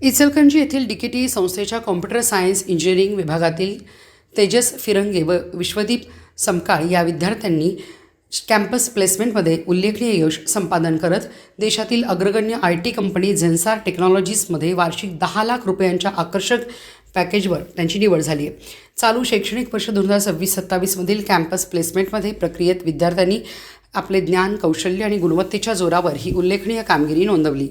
इचलकरंजी येथील डीकेटी संस्थेच्या computer science engineering विभागातील तेजस फिरंगे व विश्वदीप समकाळ या विद्यार्थ्यांनी कॅम्पस प्लेसमेंटमध्ये उल्लेखनीय यश संपादन करत देशातील अग्रगण्य IT कंपनी झेन्सार टेक्नॉलॉजीजमध्ये वार्षिक 10 लाख रुपयांच्या आकर्षक पॅकेजवर त्यांची निवड झाली आहे। चालू शैक्षणिक वर्ष 2026-27 मधील कॅम्पस प्लेसमेंटमध्ये प्रक्रियेत विद्यार्थ्यांनी आपले ज्ञान, कौशल्य आणि गुणवत्तेच्या जोरावर ही उल्लेखनीय कामगिरी नोंदवली।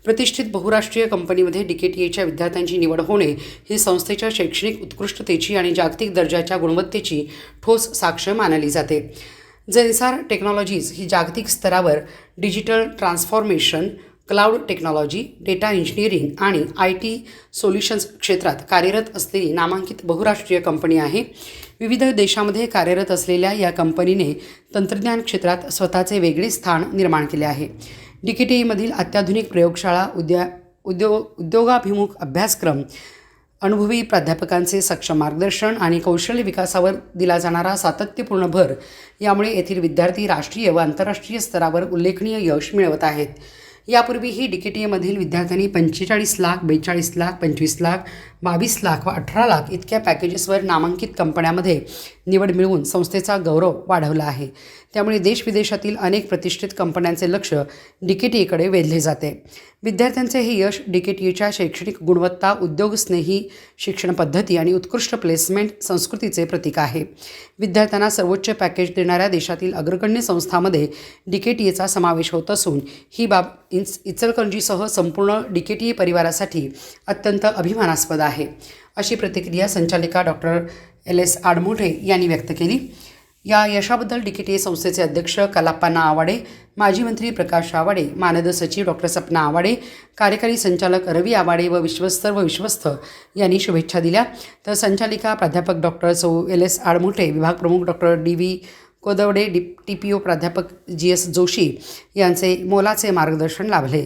प्रतिष्ठित बहुराष्ट्रीय कंपनीमध्ये DKTAच्या विद्यार्थ्यांची निवड होणे ही संस्थेच्या शैक्षणिक उत्कृष्टतेची आणि जागतिक दर्जाच्या गुणवत्तेची ठोस साक्ष मानली जाते। झेन्सार टेक्नॉलॉजीज ही जागतिक स्तरावर digital transformation, cloud technology, data engineering आणि IT सोल्युशन्स क्षेत्रात कार्यरत असलेली नामांकित बहुराष्ट्रीय कंपनी आहे। विविध देशांमध्ये कार्यरत असलेल्या या कंपनीने तंत्रज्ञान क्षेत्रात स्वतःचे वेगळे स्थान निर्माण केले आहे। DKTAमधील अत्याधुनिक प्रयोगशाळा, उद्योगाभिमुख अभ्यासक्रम, अनुभवी प्राध्यापकांचे सक्षम मार्गदर्शन आणि कौशल्य विकासावर दिला जाणारा सातत्यपूर्ण भर यामुळे येथील विद्यार्थी राष्ट्रीय व आंतरराष्ट्रीय स्तरावर उल्लेखनीय यश मिळवत आहेत। यापूर्वीही DKTAमधील विद्यार्थ्यांनी 45 लाख, 42 लाख, 25 लाख, 22 लाख व 18 लाख इतक्या पॅकेजेसवर नामांकित कंपन्यांमध्ये निवड मिळवून संस्थेचा गौरव वाढवला आहे। त्यामुळे देशविदेशातील अनेक प्रतिष्ठित कंपन्यांचे लक्ष DKTAकडे वेधले जाते। विद्यार्थ्यांचे हे यश DKTAच्या शैक्षणिक गुणवत्ता, उद्योगस्नेही शिक्षण पद्धती आणि उत्कृष्ट प्लेसमेंट संस्कृतीचे प्रतीक आहे। विद्यार्थ्यांना सर्वोच्च पॅकेज देणाऱ्या देशातील अग्रगण्य संस्थांमध्ये DKTAचा समावेश होत असून ही बाब इचलकरंजीसह संपूर्ण DKTA परिवारासाठी अत्यंत अभिमानास्पद आहे, अशी प्रतिक्रिया संचालिका डॉक्टर LS आडमोठे यांनी व्यक्त केली। या यशाबद्दल DKTA संस्थेचे अध्यक्ष कलाप्पा आवाडे, माजी मंत्री प्रकाश आवाडे, मानद सचिव डॉक्टर सपना आवाडे, कार्यकारी संचालक रवी आवाडे व विश्वस्त यांनी शुभेच्छा दिल्या। तर संचालिका प्राध्यापक डॉक्टर LS आडमोठे, विभाग प्रमुख डॉक्टर DV कोदवडे, TPO प्राध्यापक GS जोशी यांचे मोलाचे मार्गदर्शन लाभले।